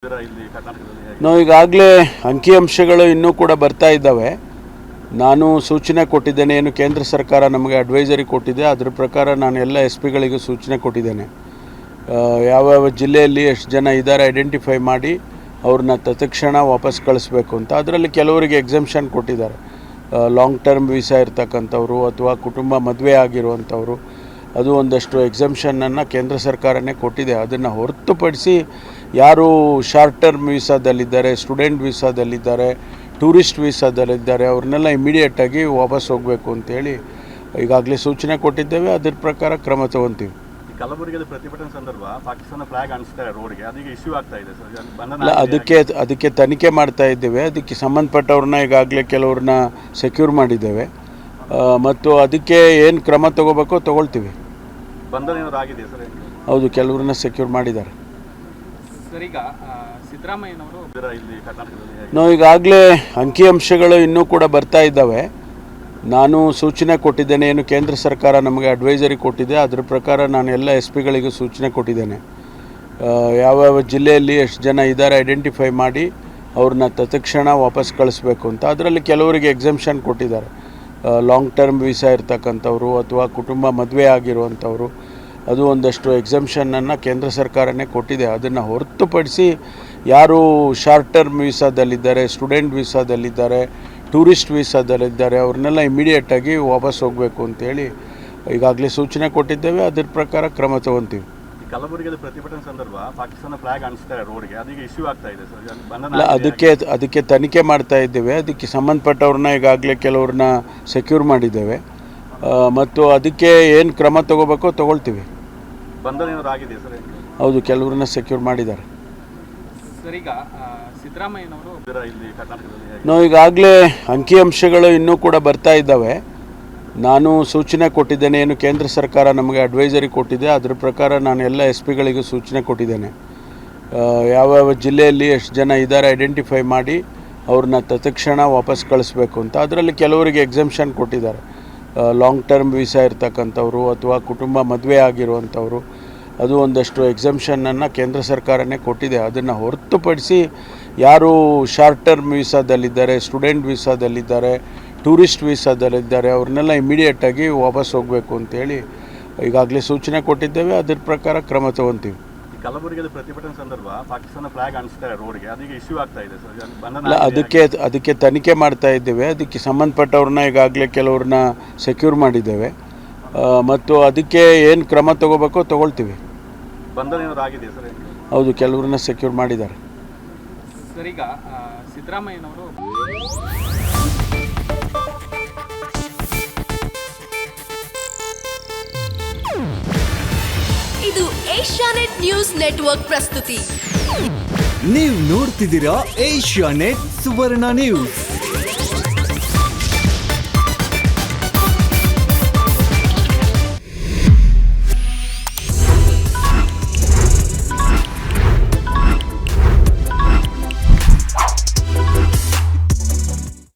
ಇಲ್ಲಿ ಕರ್ನಾಟಕದಲ್ಲಿ ಹೇಗೆ? ನಾವು ಈಗಾಗಲೇ ಅಂಕಿಅಂಶಗಳು ಇನ್ನೂ ಕೂಡ ಬರ್ತಾ ಇದ್ದಾವೆ. ನಾನು ಸೂಚನೆ ಕೊಟ್ಟಿದ್ದೇನೆ, ಏನು ಕೇಂದ್ರ ಸರ್ಕಾರ ನಮಗೆ ಅಡ್ವೈಸರಿ ಕೊಟ್ಟಿದೆ, ಅದರ ಪ್ರಕಾರ ನಾನು ಎಲ್ಲ SP ಗಳಿಗೂ ಸೂಚನೆ ಕೊಟ್ಟಿದ್ದೇನೆ. ಯಾವ್ಯಾವ ಜಿಲ್ಲೆಯಲ್ಲಿ ಎಷ್ಟು ಜನ ಇದ್ದಾರೆ ಐಡೆಂಟಿಫೈ ಮಾಡಿ ಅವ್ರನ್ನ ತತ್ಕ್ಷಣ ವಾಪಸ್ ಕಳಿಸ್ಬೇಕು ಅಂತ. ಅದರಲ್ಲಿ ಕೆಲವರಿಗೆ ಎಕ್ಸೆಂಪ್ಷನ್ ಕೊಟ್ಟಿದ್ದಾರೆ. ಲಾಂಗ್ ಟರ್ಮ್ ವೀಸಾ ಇರ್ತಕ್ಕಂಥವ್ರು ಅಥವಾ ಕುಟುಂಬ ಮದುವೆ ಆಗಿರುವಂಥವ್ರು, ಅದು ಒಂದಷ್ಟು ಎಕ್ಸೆಂಪ್ಷನನ್ನು ಕೇಂದ್ರ ಸರ್ಕಾರನೇ ಕೊಟ್ಟಿದೆ. ಅದನ್ನು ಹೊರತುಪಡಿಸಿ ಯಾರು ಶಾರ್ಟ್ ಟರ್ಮ್ ವೀಸಾದಲ್ಲಿದ್ದಾರೆ, ಸ್ಟೂಡೆಂಟ್ ವೀಸಾದಲ್ಲಿದ್ದಾರೆ, ಟೂರಿಸ್ಟ್ ವೀಸಾದಲ್ಲಿದ್ದಾರೆ, ಅವ್ರನ್ನೆಲ್ಲ ಇಮಿಡಿಯೇಟಾಗಿ ವಾಪಸ್ ಹೋಗಬೇಕು ಅಂತೇಳಿ ಈಗಾಗಲೇ ಸೂಚನೆ ಕೊಟ್ಟಿದ್ದೇವೆ. ಅದರ ಪ್ರಕಾರ ಕ್ರಮ ತಗೊತೀವಿ. ಕಲಬುರಗಿಯಲ್ಲಿ ಪ್ರತಿಭಟನೆ ಸಂದರ್ಭ ಪಾಕಿಸ್ತಾನ ಫ್ಲಾಗ್ ಅನಿಸ್ತಾರೆ ರೋಡ್ಗೆ, ಅದೀಗ ಇಶ್ಯೂ ಆಗ್ತಾ ಇದೆ ಸರ್. ಅಲ್ಲ, ಅದಕ್ಕೆ ತನಿಖೆ ಮಾಡ್ತಾ ಇದ್ದೇವೆ. ಅದಕ್ಕೆ ಸಂಬಂಧಪಟ್ಟವ್ರನ್ನ ಈಗಾಗಲೇ ಕೆಲವ್ರನ್ನ ಸೆಕ್ಯೂರ್ ಮಾಡಿದ್ದೇವೆ ಮತ್ತು ಅದಕ್ಕೆ ಏನು ಕ್ರಮ ತಗೋಬೇಕೋ ತಗೊಳ್ತೀವಿ. ಬಂಧನ ಏನಾದ್ರು ಆಗಿದೆ ಸರ್? ಹೌದು, ಕೆಲವ್ರನ್ನ ಸೆಕ್ಯೂರ್ ಮಾಡಿದ್ದಾರೆ. ಸರ್, ಈಗ ಸಿದ್ದರಾಮಯ್ಯನವರು ಇಲ್ಲಿ ಕರ್ನಾಟಕದಲ್ಲಿ ಹೇಗೆ? ನಾವು ಈಗಾಗಲೇ ಅಂಕಿಅಂಶಗಳು ಇನ್ನೂ ಕೂಡ ಬರ್ತಾ ಇದ್ದಾವೆ. ನಾನು ಸೂಚನೆ ಕೊಟ್ಟಿದ್ದೇನೆ, ಏನು ಕೇಂದ್ರ ಸರ್ಕಾರ ನಮಗೆ ಅಡ್ವೈಸರಿ ಕೊಟ್ಟಿದೆ, ಅದರ ಪ್ರಕಾರ ನಾನು ಎಲ್ಲ SP ಗಳಿಗೂ ಸೂಚನೆ ಕೊಟ್ಟಿದ್ದೇನೆ. ಯಾವ್ಯಾವ ಜಿಲ್ಲೆಯಲ್ಲಿ ಎಷ್ಟು ಜನ ಇದ್ದಾರೆ ಐಡೆಂಟಿಫೈ ಮಾಡಿ ಅವ್ರನ್ನ ತತ್ಕ್ಷಣ ವಾಪಸ್ ಕಳಿಸ್ಬೇಕು ಅಂತ. ಅದರಲ್ಲಿ ಕೆಲವರಿಗೆ ಎಕ್ಸೆಂಪ್ಷನ್ ಕೊಟ್ಟಿದ್ದಾರೆ. ಲಾಂಗ್ ಟರ್ಮ್ ವೀಸಾ ಇರ್ತಕ್ಕಂಥವ್ರು ಅಥವಾ ಕುಟುಂಬ ಮದುವೆ ಆಗಿರುವಂಥವ್ರು, ಅದು ಒಂದಷ್ಟು ಎಕ್ಸೆಂಪ್ಷನನ್ನು ಕೇಂದ್ರ ಸರ್ಕಾರನೇ ಕೊಟ್ಟಿದೆ. ಅದನ್ನು ಹೊರತುಪಡಿಸಿ ಯಾರು ಶಾರ್ಟ್ ಟರ್ಮ್ ವೀಸಾದಲ್ಲಿದ್ದಾರೆ, ಸ್ಟೂಡೆಂಟ್ ವೀಸಾದಲ್ಲಿದ್ದಾರೆ, ಟೂರಿಸ್ಟ್ ವೀಸಾದಲ್ಲಿದ್ದಾರೆ, ಅವ್ರನ್ನೆಲ್ಲ ಇಮಿಡಿಯೇಟಾಗಿ ವಾಪಸ್ ಹೋಗಬೇಕು ಅಂತೇಳಿ ಈಗಾಗಲೇ ಸೂಚನೆ ಕೊಟ್ಟಿದ್ದೇವೆ. ಅದರ ಪ್ರಕಾರ ಕ್ರಮ ತಗೊತೀವಿ. ಕಲಬುರಗಿಯಲ್ಲಿ ಪ್ರತಿಭಟನೆ ಸಂದರ್ಭ ಪಾಕಿಸ್ತಾನ ಫ್ಲಾಗ್ ಅನಿಸ್ತಾರೆ ರೋಡ್ಗೆ, ಅದೀಗ ಇಶ್ಯೂ ಆಗ್ತಾ ಇದೆ ಸರ್. ಅಲ್ಲ, ಅದಕ್ಕೆ ತನಿಖೆ ಮಾಡ್ತಾ ಇದ್ದೇವೆ. ಅದಕ್ಕೆ ಸಂಬಂಧಪಟ್ಟವ್ರನ್ನ ಈಗಾಗಲೇ ಕೆಲವ್ರನ್ನ ಸೆಕ್ಯೂರ್ ಮಾಡಿದ್ದೇವೆ ಮತ್ತು ಅದಕ್ಕೆ ಏನು ಕ್ರಮ ತಗೋಬೇಕೋ ತಗೊಳ್ತೀವಿ. ಬಂಧನ ಏನಾದ್ರು ಆಗಿದೆ ಸರ್? ಹೌದು, ಕೆಲವ್ರನ್ನ ಸೆಕ್ಯೂರ್ ಮಾಡಿದ್ದಾರೆ. ಸರ್, ಈಗ ಸಿದ್ದರಾಮಯ್ಯನವರು ಇಲ್ಲಿ ಕರ್ನಾಟಕದಲ್ಲಿ ಹೇಗೆ? ನಾವು ಈಗಾಗಲೇ ಅಂಕಿಅಂಶಗಳು ಇನ್ನೂ ಕೂಡ ಬರ್ತಾ ಇದ್ದಾವೆ. ನಾನು ಸೂಚನೆ ಕೊಟ್ಟಿದ್ದೇನೆ, ಏನು ಕೇಂದ್ರ ಸರ್ಕಾರ ನಮಗೆ ಅಡ್ವೈಸರಿ ಕೊಟ್ಟಿದೆ, ಅದರ ಪ್ರಕಾರ ನಾನು ಎಲ್ಲ SP ಗಳಿಗೂ ಸೂಚನೆ ಕೊಟ್ಟಿದ್ದೇನೆ. ಯಾವ್ಯಾವ ಜಿಲ್ಲೆಯಲ್ಲಿ ಎಷ್ಟು ಜನ ಇದ್ದಾರೆ ಐಡೆಂಟಿಫೈ ಮಾಡಿ ಅವ್ರನ್ನ ತತ್ಕ್ಷಣ ವಾಪಸ್ ಕಳಿಸ್ಬೇಕು ಅಂತ. ಅದರಲ್ಲಿ ಕೆಲವರಿಗೆ ಎಕ್ಸೆಂಪ್ಷನ್ ಕೊಟ್ಟಿದ್ದಾರೆ. ಲಾಂಗ್ ಟರ್ಮ್ ವೀಸಾ ಇರ್ತಕ್ಕಂಥವ್ರು ಅಥವಾ ಕುಟುಂಬ ಮದುವೆ ಆಗಿರುವಂಥವ್ರು, ಅದು ಒಂದಷ್ಟು ಎಕ್ಸೆಂಪ್ಷನನ್ನು ಕೇಂದ್ರ ಸರ್ಕಾರನೇ ಕೊಟ್ಟಿದೆ. ಅದನ್ನು ಹೊರತುಪಡಿಸಿ ಯಾರು ಶಾರ್ಟ್ ಟರ್ಮ್ ವೀಸಾದಲ್ಲಿದ್ದಾರೆ, ಸ್ಟೂಡೆಂಟ್ ವೀಸಾದಲ್ಲಿದ್ದಾರೆ, ಟೂರಿಸ್ಟ್ ವೀಸಾದಲ್ಲಿದ್ದಾರೆ, ಅವ್ರನ್ನೆಲ್ಲ ಇಮಿಡಿಯೇಟಾಗಿ ವಾಪಸ್ ಹೋಗಬೇಕು ಅಂತೇಳಿ ಈಗಾಗಲೇ ಸೂಚನೆ ಕೊಟ್ಟಿದ್ದೇವೆ. ಅದರ ಪ್ರಕಾರ ಕ್ರಮ ತಗೊತೀವಿ. ಕಲಬುರಗಿಯಲ್ಲಿ ಪ್ರತಿಭಟನೆ ಸಂದರ್ಭ ಪಾಕಿಸ್ತಾನ ಫ್ಲಾಗ್ ಅನಿಸ್ತಾರೆ ರೋಡ್ಗೆ, ಅದೀಗ ಇಶ್ಯೂ ಆಗ್ತಾ ಇದೆ ಸರ್. ಅಲ್ಲ, ಅದಕ್ಕೆ ತನಿಖೆ ಮಾಡ್ತಾ ಇದ್ದೇವೆ. ಅದಕ್ಕೆ ಸಂಬಂಧಪಟ್ಟವ್ರನ್ನ ಈಗಾಗಲೇ ಕೆಲವ್ರನ್ನ ಸೆಕ್ಯೂರ್ ಮಾಡಿದ್ದೇವೆ ಮತ್ತು ಅದಕ್ಕೆ ಏನು ಕ್ರಮ ತಗೋಬೇಕೋ ತಗೊಳ್ತೀವಿ. ಬಂಧನ ಏನಾದ್ರು ಆಗಿದೆ ಸರ್? ಹೌದು, ಕೆಲವ್ರನ್ನ ಸೆಕ್ಯೂರ್ ಮಾಡಿದ್ದಾರೆ. ಸರ್, ಈಗ ಸಿದ್ದರಾಮಯ್ಯನವರು ಇದು ಏಷ್ಯಾನೆಟ್ ನ್ಯೂಸ್ ನೆಟ್ವರ್ಕ್ ಪ್ರಸ್ತುತಿ. ನೀವು ನೋಡ್ತಿದ್ದೀರಾ ಏಷ್ಯಾನೆಟ್ ಸುವರ್ಣ ನ್ಯೂಸ್.